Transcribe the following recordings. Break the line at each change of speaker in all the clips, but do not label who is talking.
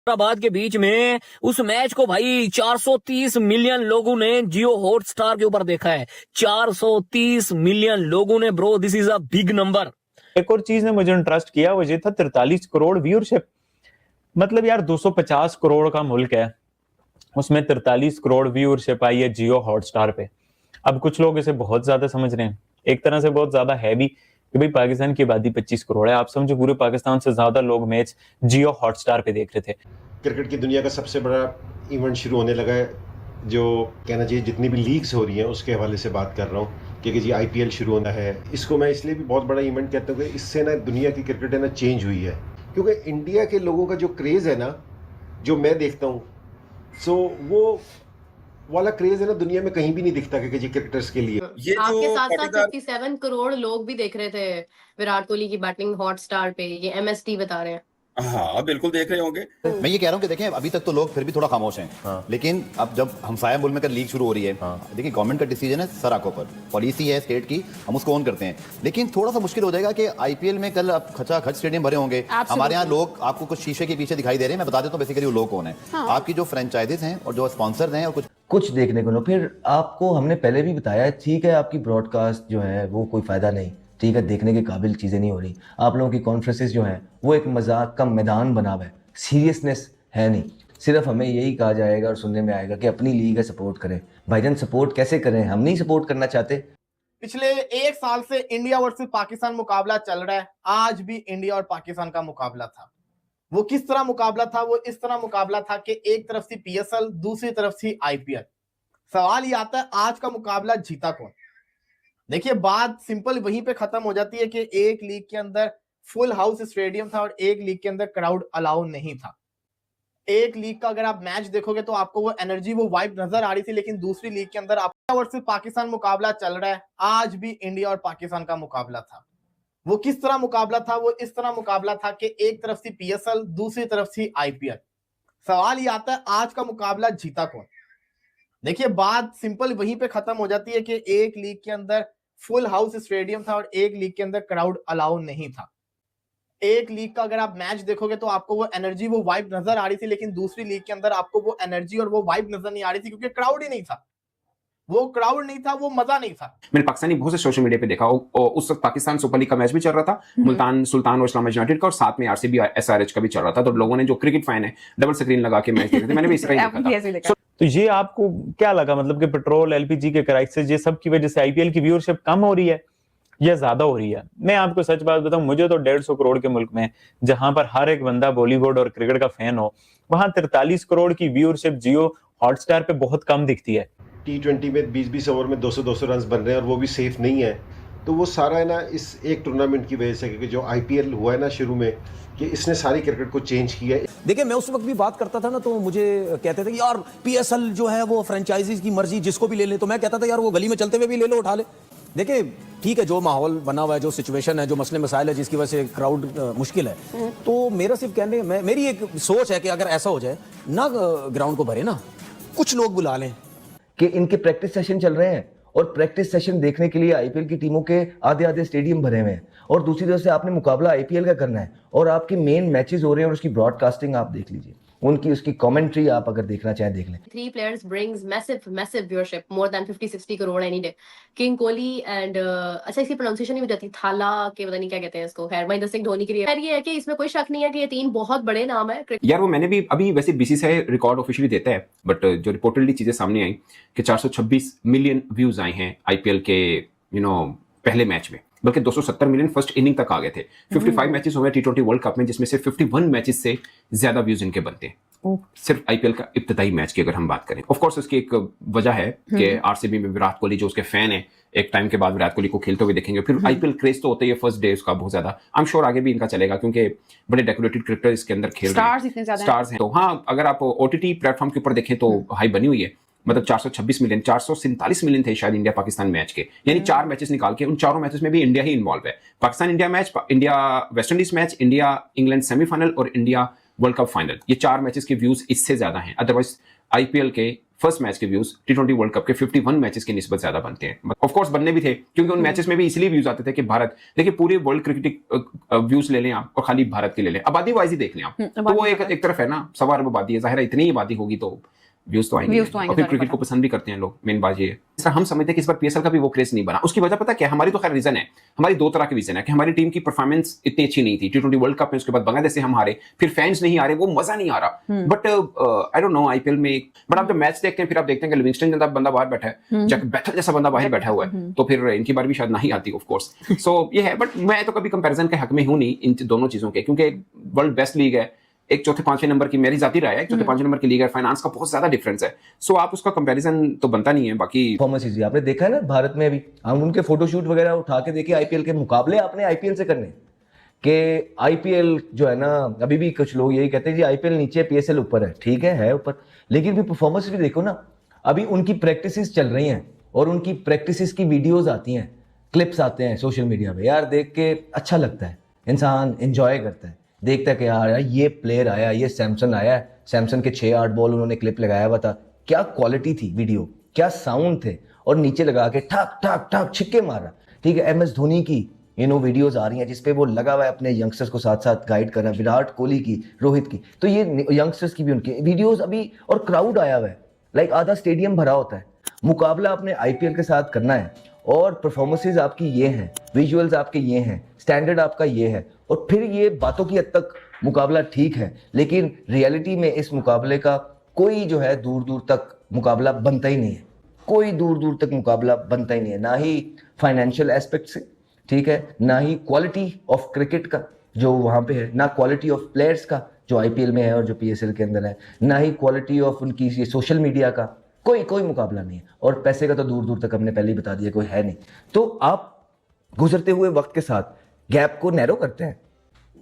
हैदराबाद के बीच में उस मैच को भाई 430 मिलियन लोगों ने जियो हॉटस्टार के ऊपर देखा है। 430 मिलियन लोगों ने, bro, this is a big number.
एक और चीज ने मुझे इंटरेस्ट किया, वो ये था 43 करोड़ व्यूअरशिप। मतलब यार 250 करोड़ का मुल्क है, उसमें 43 करोड़ व्यूअरशिप आई है जियो हॉटस्टार पे। अब कुछ लोग इसे बहुत ज्यादा समझ रहे हैं, एक तरह से बहुत ज्यादा है भी, कि भाई पाकिस्तान की आबादी 25 करोड़ है। आप समझो पूरे पाकिस्तान से ज्यादा लोग मैच जियो हॉटस्टार पे देख रहे थे।
क्रिकेट की दुनिया का सबसे बड़ा इवेंट शुरू होने लगा है, जो कहना चाहिए जितनी भी लीग्स हो रही हैं उसके हवाले से बात कर रहा हूँ कि जी आईपीएल शुरू होना है। इसको मैं इसलिए भी बहुत बड़ा इवेंट कहता हूँ कि इससे ना दुनिया की क्रिकेट है ना चेंज हुई है, क्योंकि इंडिया के लोगों का जो क्रेज़ है ना, जो मैं देखता हूँ, सो वो वाला क्रेज है ना दुनिया में कहीं भी नहीं दिखता कि जी क्रिकेटर्स के लिए।
ये
आपके
जो
साथ साथ
पाटीदार
57 करोड़ लोग भी देख रहे थे विराट कोहली की बैटिंग हॉटस्टार पे, ये एमएसटी बता रहे हैं।
हाँ बिल्कुल देख रहे होंगे।
मैं ये कह रहा हूँ कि देखें अभी तक तो लोग फिर भी थोड़ा खामोश हैं। हाँ। लेकिन अब जब हमसाया मुल्क में कर लीग शुरू हो रही है, हाँ। देखिए गवर्नमेंट का डिसीजन है सर आंखों पर, पॉलिसी है स्टेट की, हम उसको ऑन करते हैं। लेकिन थोड़ा सा मुश्किल हो जाएगा कि आईपीएल में कल अब खचा खच स्टेडियम भरे होंगे। हमारे यहाँ लोग आपको कुछ शीशे के पीछे दिखाई दे रहे हैं। मैं बता देता हूँ बेसिकली वो लोग कौन है। हाँ। आपकी जो फ्रेंचाइजीज हैं और जो स्पॉन्सर हैं और
कुछ देखने को ना, फिर आपको हमने पहले भी बताया, ठीक है आपकी ब्रॉडकास्ट जो है वो कोई फायदा नहीं, ठीक है देखने के काबिल चीज़ें नहीं हो रही, आप लोगों की कॉन्फ्रेंसेस जो हैं वो एक मजाक का मैदान बना हुआ है, सीरियसनेस है नहीं। सिर्फ हमें यही कहा जाएगा और सुनने में आएगा कि अपनी लीग है सपोर्ट करें। भाईजान सपोर्ट कैसे करें, हम नहीं सपोर्ट करना चाहते।
पिछले एक साल से इंडिया वर्सेस पाकिस्तान मुकाबला चल रहा है। आज भी इंडिया और पाकिस्तान का मुकाबला था। वो किस तरह मुकाबला था? वो इस तरह मुकाबला था कि एक तरफ थी पीएसएल, दूसरी तरफ थी आईपीएल। सवाल ये आता है आज का मुकाबला जीता कौन? देखिए बात सिंपल वहीं पे खत्म हो जाती है कि एक लीग के अंदर फुल हाउस स्टेडियम था और एक लीग के अंदर क्राउड अलाउ नहीं था। एक लीग का अगर आप मैच देखोगे तो आपको वो एनर्जी, वो वाइब नजर आ रही थी, लेकिन दूसरी लीग के अंदर इंडिया वर्सेस पाकिस्तान मुकाबला चल रहा है। आज भी इंडिया और पाकिस्तान का मुकाबला था। वो किस तरह मुकाबला था? वो इस तरह मुकाबला था कि एक तरफ थी पीएसएल, दूसरी तरफ थी आईपीएल। सवाल ये आता है आज का मुकाबला जीता कौन? देखिए बात सिंपल वहीं पे खत्म हो जाती है कि एक लीग के अंदर फुल हाउस स्टेडियम था और एक लीग के अंदर क्राउड अलाउ नहीं था। एक लीग का अगर आप मैच देखोगे तो आपको वो एनर्जी, वो वाइब नजर आ रही थी, लेकिन दूसरी लीग के अंदर आपको वो एनर्जी और वो वाइब नजर नहीं आ रही थी, क्योंकि क्राउड ही नहीं था। वो क्राउड नहीं था, वो मजा नहीं था।
मैंने पाकिस्तानी बहुत से सोशल मीडिया पे देखा, उस वक्त पाकिस्तान सुपर लीग का मैच भी चल रहा था, मुल्तान सुल्तान और इस्लामाबाद यूनाइटेड का, और साथ में आरसीबी एसआरएच का भी चल रहा था। तो लोगों ने, जो क्रिकेट फैन है, डबल स्क्रीन लगा के मैच देख रहे थे। मैंने भी इस तरह ही देखा।
तो ये आपको क्या लगा, मतलब कि पेट्रोल एलपीजी के क्राइसिस, ये सब की वजह से आईपीएल की व्यूअरशिप कम हो रही है या ज्यादा हो रही है? मैं आपको सच बात बताऊं, मुझे तो 150 करोड़ के मुल्क में, जहां पर हर एक बंदा बॉलीवुड और क्रिकेट का फैन हो, वहां 43 करोड़ की व्यूअरशिप जियो हॉटस्टार पे बहुत कम दिखती है।
T20 में 20-20 ओवर में 200-200 रन बन रहे हैं और वो भी सेफ नहीं है। तो वो सारा है ना इस एक टूर्नामेंट की वजह से, क्योंकि जो आईपीएल हुआ है ना शुरू में, कि इसने सारी क्रिकेट को चेंज किया है।
देखिए मैं उस वक्त भी बात करता था ना, तो मुझे कहते थे कि यार पीएसएल जो है वो फ्रेंचाइजीज की मर्जी, जिसको भी ले ले। तो मैं कहता था यार वो गली में चलते हुए भी ले लो, उठा ले। देखिए ठीक है, जो माहौल बना हुआ है, जो सिचुएशन है, जो मसले मसाइल है, जिसकी वजह से क्राउड मुश्किल है, तो मेरा सिर्फ कहने मेरी एक सोच है कि अगर ऐसा हो जाए ना, ग्राउंड को भरे ना, कुछ लोग बुला लें
कि इनके प्रैक्टिस सेशन चल रहे हैं और प्रैक्टिस सेशन देखने के लिए आईपीएल की टीमों के आधे आधे स्टेडियम भरे हुए हैं, और दूसरी तरफ से आपने मुकाबला आईपीएल का करना है और आपके मेन मैचेस हो रहे हैं और उसकी ब्रॉडकास्टिंग आप देख लीजिए, उनकी उसकी कमेंट्री आप अगर देखना चाहें देख लें।
3 players brings massive viewership, more than 50-60 crore any day. King Kohli and अच्छा इसकी प्रोनाउंसिएशन नहीं हो जाती, थाला के पता नहीं क्या कहते हैं इसको, खैर महेंद्र सिंह धोनी के लिए। खैर ये है कि इसमें कोई शक नहीं है कि ये 3 बहुत बड़े नाम है।
यार वो मैंने भी अभी, वैसे बीसीसीआई रिकॉर्ड ऑफिशियली देता है, बट जो रिपोर्टेडली चीजें सामने आई कि 426 मिलियन व्यूज आए हैं आईपीएल के पहले मैच में, बल्कि 270 मिलियन फर्स्ट इनिंग तक आ गए थे। 55 मैचेस हुए T20 वर्ल्ड कप में, जिसमें से 51 मैचेस से ज्यादा व्यूज इनके बनते हैं सिर्फ आईपीएल का इब्तिदाई मैच की अगर हम बात करें। ऑफ कोर्स उसकी एक वजह है कि आरसीबी में विराट कोहली, जो उसके फैन है, एक टाइम के बाद विराट कोहली को खेलते हुए देखेंगे। फिर आईपीएल क्रेज तो होता ही है फर्स्ट डे उसका बहुत ज्यादा। आई एम श्योर आगे भी इनका चलेगा, क्योंकि बड़े डेकोरेटेड क्रिकेटर इसके अंदर खेल रहे हैं, स्टार्स हैं। तो हाँ, अगर आप ओटीटी प्लेटफॉर्म के ऊपर देखें तो हाई बनी हुई है। मतलब 426 मिलियन, 447 मिलियन थे शायद इंडिया पाकिस्तान मैच के, यानी 4 मैचेस निकाल के उन चारों मैचेस में भी इंडिया ही इन्वॉल्व है। Pakistan India match, India West Indies match, India England semifinal और इंडिया वर्ल्ड कप फाइनल, ये 4 मैचेस के व्यूज इससे ज्यादा हैं। अदरवाइज आईपीएल के फर्स्ट मैच के व्यूज T20 वर्ल्ड कप के 51 मैचेस की निस्बत ज्यादा बनते हैं। ऑफ कोर्स बनने भी थे, क्योंकि उन मैचेस में भी इसलिए व्यूज आते थे कि भारत, देखिए पूरे वर्ल्ड क्रिकेट व्यूज ले लें आप और खाली भारत के ले लें, आबादी वाइज ही देख लें आप, तो वो एक तरफ है ना, 1.25 अरब आबादी है, जाहिर है इतनी आबादी होगी तो व्यूज तो आएंगे, और फिर क्रिकेट को पसंद भी करते हैं लोग, मेन बात ये है। इस तरह हम समझते हैं कि इस बार पीएसएल का भी वो क्रेज नहीं बना। उसकी वजह पता क्या, हमारी तो खैर रीजन है, हमारी 2 तरह के रीजन है कि हमारी टीम की परफॉर्मेंस इतनी अच्छी नहीं थी T20 वर्ल्ड कप में, उसके बाद बांग्लादेश से हम हारे, फिर फैंस नहीं आ रहे, वो मजा नहीं आ रहा। But I don't know IPL में, बट आप जब मैच देखते हैं फिर आप देखते हैं कि लिविंगस्टन जैसा बंदा बाहर बैठा है, जैक बैथल जैसा बंदा बाहर बैठा हुआ है, तो फिर इनकी बार भी शायद नहीं आती ऑफ कोर्स। सो ये है, बट मैं तो कभी कंपैरिजन के हक में हूं नहीं इन दोनों चीजों के, क्योंकि वर्ल्ड बेस्ट लीग है, एक चौथे पांचवें नंबर की मेरी जाती राय है, चौथे पांचवें नंबर की लीग है, फाइनेंस का बहुत ज्यादा डिफरेंस है, सो आप उसका कंपैरिजन तो बनता नहीं है। बाकी
परफॉर्मेंस आपने देखा है ना भारत में, अभी हम उनके फोटोशूट वगैरह उठा के देखे, आईपीएल के मुकाबले आपने आईपीएल से करने कि आईपीएल जो है ना, अभी भी कुछ लोग यही कहते हैं जी आईपीएल नीचे पीएसएल ऊपर है, ठीक है ऊपर, लेकिन फिर परफॉर्मेंस भी देखो ना, अभी उनकी प्रैक्टिसेस चल रही हैं और उनकी प्रैक्टिसेस की वीडियोस आती हैं, क्लिप्स आते हैं सोशल मीडिया पे, यार देख के अच्छा लगता है, इंसान एंजॉय करता है, देखता है कि यार ये प्लेयर आया, ये सैमसन आया है, सैमसन के 6-8 बॉल उन्होंने क्लिप लगाया हुआ था, क्या क्वालिटी थी वीडियो, क्या साउंड थे, और नीचे लगा के ठक ठक ठक छिक्के मारा, ठीक है। एमएस धोनी की वीडियोस आ रही हैं जिसपे वो लगा हुआ है अपने यंगस्टर्स को साथ साथ गाइड कर रहा है, विराट कोहली की, रोहित की, तो ये यंगस्टर्स की भी उनकी वीडियोस अभी, और क्राउड आया हुआ है, लाइक आधा स्टेडियम भरा होता है। मुकाबला आपने आईपीएल के साथ करना है और परफॉर्मेंसेज आपकी ये हैं, विजुअल्स आपके ये हैं, स्टैंडर्ड आपका ये है, और फिर ये बातों की हद तक मुकाबला ठीक है, लेकिन रियलिटी में इस मुकाबले का कोई जो है दूर दूर तक मुकाबला बनता ही नहीं है, कोई दूर दूर तक मुकाबला बनता ही नहीं है, ना ही फाइनेंशियल एस्पेक्ट से, ठीक है, ना ही क्वालिटी ऑफ क्रिकेट का जो वहाँ पे है, ना क्वालिटी ऑफ प्लेयर्स का जो आईपीएल में है और जो पीएसएल के अंदर है, ना ही क्वालिटी ऑफ उनकी ये सोशल मीडिया का, कोई मुकाबला नहीं है, और पैसे का तो दूर दूर तक हमने पहले ही बता दिया कोई है नहीं। तो आप गुजरते हुए वक्त के साथ गैप को नैरो करते हैं,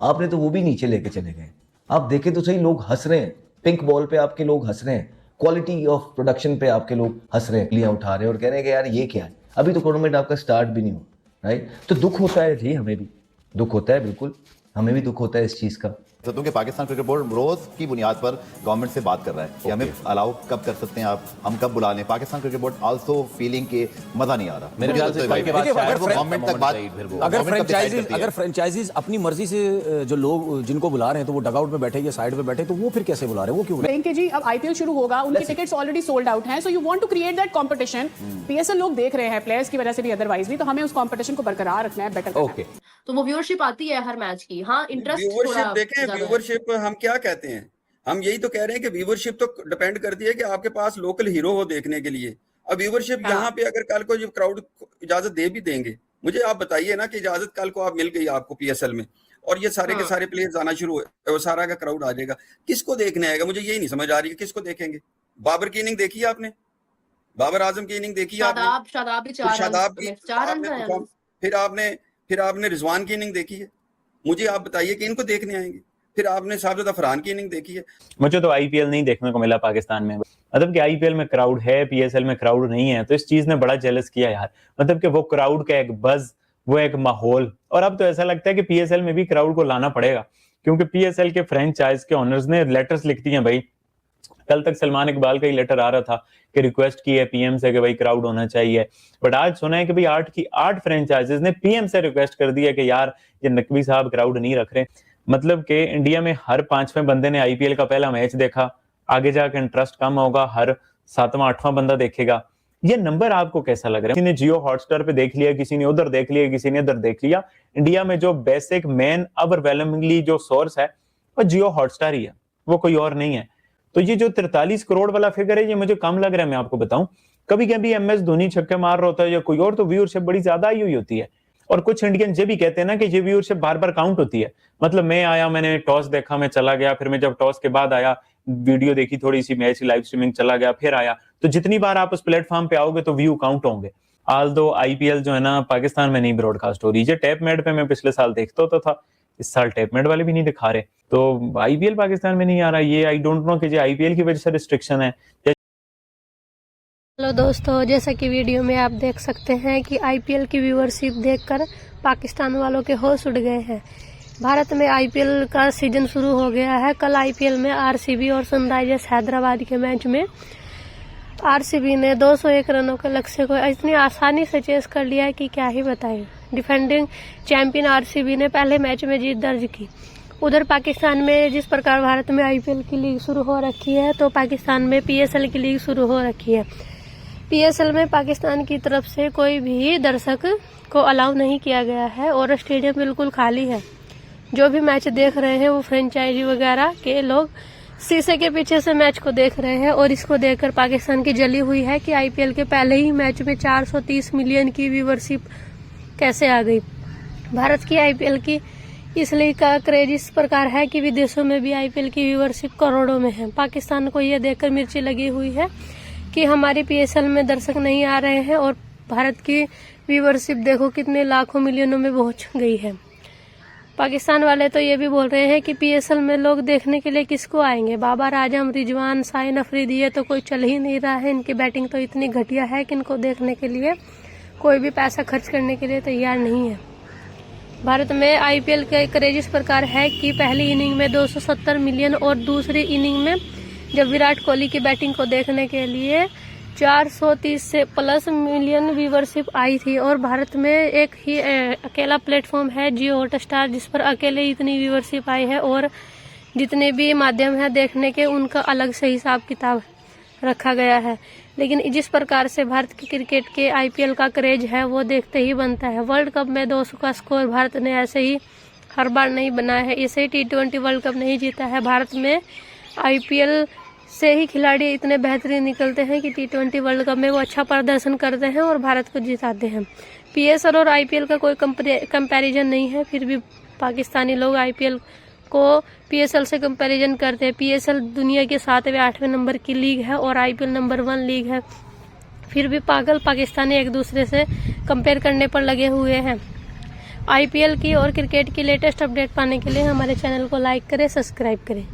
आपने तो वो भी नीचे लेके चले गए। आप देखें तो सही, लोग हंस रहे हैं, पिंक बॉल पे आपके लोग हंस रहे हैं, क्वालिटी ऑफ प्रोडक्शन पे आपके लोग हंस रहे हैं, लिया उठा रहे हैं और कह रहे हैं कि यार ये क्या है, अभी तो टूर्नामेंट आपका स्टार्ट भी नहीं हुआ, राइट। तो दुख होता है जी, हमें भी दुख होता है, बिल्कुल हमें भी दुख होता है इस चीज का।
सकता हूं कि पाकिस्तान क्रिकेट बोर्ड रोज की बुनियाद पर गवर्नमेंट से बात कर रहा है कि हमें अलाउ कब कर सकते हैं आप, हम कब बुला लें। Pakistan cricket board also feeling के मजा नहीं आ रहा मेरे ख्याल से, गवर्नमेंट तक बात,
अगर फ्रेंचाइजीज अपनी मर्जी से जो लोग जिनको बुला रहे हैं तो वो डगआउट में बैठे या साइड में बैठे, तो वो फिर कैसे बुला रहे हैं, वो क्यों
कहेंगे जी अब आईपीएल शुरू होगा, उनके टिकट्स ऑलरेडी सोल्ड आउट हैं, so you want to create that competition. PSL लोग देख रहे हैं प्लेयर्स की वजह से भी, अदरवाइज भी, तो हमें उस कंपटीशन को बरकरार रखना है, बेटर
ओके।
तो वो व्यूअरशिप आती है हर मैच की। हाँ, इंटरेस्ट
व्यूअरशिप देखें, व्यूअरशिप हम क्या कहते हैं, हम यही तो कह रहे हैं कि व्यूअरशिप तो डिपेंड करती है कि आपके पास लोकल हीरो हो देखने के लिए। अब व्यूअरशिप यहाँ पे अगर कल को जो क्राउड इजाजत दे भी देंगे, मुझे आप बताइए ना कि इजाजत कल को आप मिल गई आपको पीएसएल में और ये सारे के सारे प्लेयर्स आना शुरू हुए, वो सारा का क्राउड आ जाएगा, किसको देखने आएगा? मुझे यही नहीं समझ आ रही है किसको देखेंगे। बाबर की इनिंग देखी है आपने? बाबर आजम की इनिंग देखी है आपने?
शादाब
फिर आपने रिजवान की इनिंग देखी है? मुझे आप बताइए कि इनको देखने आएंगे। फिर आपने साबित अफरान की इनिंग देखी है?
मुझे तो आईपीएल नहीं देखने को मिला पाकिस्तान में, मतलब कि आईपीएल में क्राउड है, पीएसएल में क्राउड नहीं है, तो इस चीज ने बड़ा जेलस किया यार। मतलब कि वो क्राउड का एक बज, वो एक माहौल, और अब तो ऐसा लगता है कि पीएसएल में भी क्राउड को लाना पड़ेगा, क्योंकि पीएसएल के फ्रेंचाइज के ओनर्स ने लेटर्स लिख दिए भाई। कल तक सलमान इकबाल का ही लेटर आ रहा था कि रिक्वेस्ट की है पीएम से कि भाई क्राउड होना चाहिए, बट आज सुना है कि भाई 8 फ्रेंचाइजेस ने पीएम से रिक्वेस्ट कर दी है कि यार ये नकवी साहब क्राउड नहीं रख रहे। मतलब कि इंडिया में हर 5वें बंदे ने आईपीएल का पहला मैच देखा, आगे जाकर इंटरेस्ट कम होगा, हर 7वां 8वां बंदा देखेगा। ये नंबर आपको कैसा लग रहा है? किसी ने जियो हॉटस्टार पे देख लिया, किसी ने उधर देख लिया, किसी ने इधर देख लिया। इंडिया में जो बेसिक मेन ओवरवेलमिंगली जो सोर्स है वो जियो हॉटस्टार ही है, वो कोई और नहीं है। तो ये जो 43 करोड़ वाला फिगर है ये मुझे कम लग रहा है। मैं आपको बताऊं, कभी कभी एमएस धोनी छक्के मार रहा होता है या कोई और, तो व्यूअरशिप बड़ी ज्यादा आई हुई होती है। और कुछ इंडियन ये भी कहते हैं ना कि ये व्यूअरशिप बार बार काउंट होती है। मतलब मैं आया, मैंने टॉस देखा, मैं चला गया, फिर मैं जब टॉस के बाद आया वीडियो देखी, थोड़ी सी मैच लाइव स्ट्रीमिंग, चला गया, फिर आया, तो जितनी बार आप उस प्लेटफॉर्म पे आओगे तो व्यू काउंट होंगे। आल्दो आईपीएल जो है ना पाकिस्तान में नहीं ब्रॉडकास्ट हो रही। ये टैप मेड पे मैं पिछले साल देखता होता था, इस साल टैप मेड वाले भी नहीं दिखा रहे, तो आईपीएल पाकिस्तान में नहीं आ रहा। ये आई डोंट नो कि ये आईपीएल की वजह से रिस्ट्रिक्शन है।
हेलो दोस्तों, जैसा कि वीडियो में आप देख सकते हैं कि आईपीएल की व्यूअरशिप देखकर पाकिस्तान वालों के होश उड़ गए हैं। भारत में आईपीएल का सीजन शुरू हो गया है। कल आईपीएल में आरसीबी और सनराइजर्स हैदराबाद के मैच में आरसीबी ने 201 रनों के लक्ष्य को इतनी आसानी से चेस कर लिया है कि क्या ही बताएं। डिफेंडिंग चैंपियन आरसीबी ने पहले मैच में जीत दर्ज की। उधर पाकिस्तान में जिस प्रकार भारत में आईपीएल की लीग शुरू हो रखी है, तो पाकिस्तान में पीएसएल की लीग शुरू हो रखी है। पीएसएल में पाकिस्तान की तरफ से कोई भी दर्शक को अलाउ नहीं किया गया है और स्टेडियम बिल्कुल खाली है। जो भी मैच देख रहे हैं वो फ्रेंचाइजी वगैरह के लोग शीशे के पीछे से मैच को देख रहे हैं और इसको देखकर पाकिस्तान की जली हुई है कि आईपीएल के पहले ही मैच में 430 मिलियन की व्यूवरशिप कैसे आ गई। भारत की आईपीएल की इस लीग का क्रेज इस प्रकार है कि विदेशों में भी आईपीएल की व्यूवरशिप करोड़ों में है। पाकिस्तान को यह देखकर मिर्ची लगी हुई है कि हमारी पीएसएल में दर्शक नहीं आ रहे हैं और भारत की व्यूवरशिप देखो कितने लाखों मिलियनों में पहुंच गई है। पाकिस्तान वाले तो ये भी बोल रहे हैं कि पीएसएल में लोग देखने के लिए किसको आएंगे। बाबर आजम, रिजवान, साइन अफरीदी, ये तो कोई चल ही नहीं रहा है। इनकी बैटिंग तो इतनी घटिया है कि इनको देखने के लिए कोई भी पैसा खर्च करने के लिए तैयार नहीं है। भारत में आईपीएल का क्रेज इस प्रकार है कि पहली इनिंग में 270 मिलियन और दूसरी इनिंग में जब विराट कोहली की बैटिंग को देखने के लिए 430 से प्लस मिलियन व्यूवरशिप आई थी। और भारत में एक ही अकेला प्लेटफॉर्म है जियो हॉटस्टार, जिस पर अकेले इतनी व्यूवरशिप आई है और जितने भी माध्यम है देखने के उनका अलग से हिसाब किताब रखा गया है। लेकिन जिस प्रकार से भारत के क्रिकेट के आईपीएल का क्रेज है वो देखते ही बनता है। वर्ल्ड कप में 200 का स्कोर भारत ने ऐसे ही हर बार नहीं बनाया है। इसे ही T20 वर्ल्ड कप नहीं जीता है। भारत में आईपीएल से ही खिलाड़ी इतने बेहतरीन निकलते हैं कि T20 वर्ल्ड कप में वो अच्छा प्रदर्शन करते हैं और भारत को जिताते हैं। पीएसएल और आईपीएल का कोई कंपैरिजन नहीं है, फिर भी पाकिस्तानी लोग आईपीएल को पीएसएल से कंपैरिजन करते हैं। पीएसएल दुनिया के 7वें 8वें नंबर की लीग है और आईपीएल नंबर 1 लीग है। फिर भी पागल पाकिस्तानी एक दूसरे से कंपेयर करने पर लगे हुए हैं। आईपीएल की और क्रिकेट की लेटेस्ट अपडेट पाने के लिए हमारे चैनल को लाइक करें, सब्सक्राइब करें।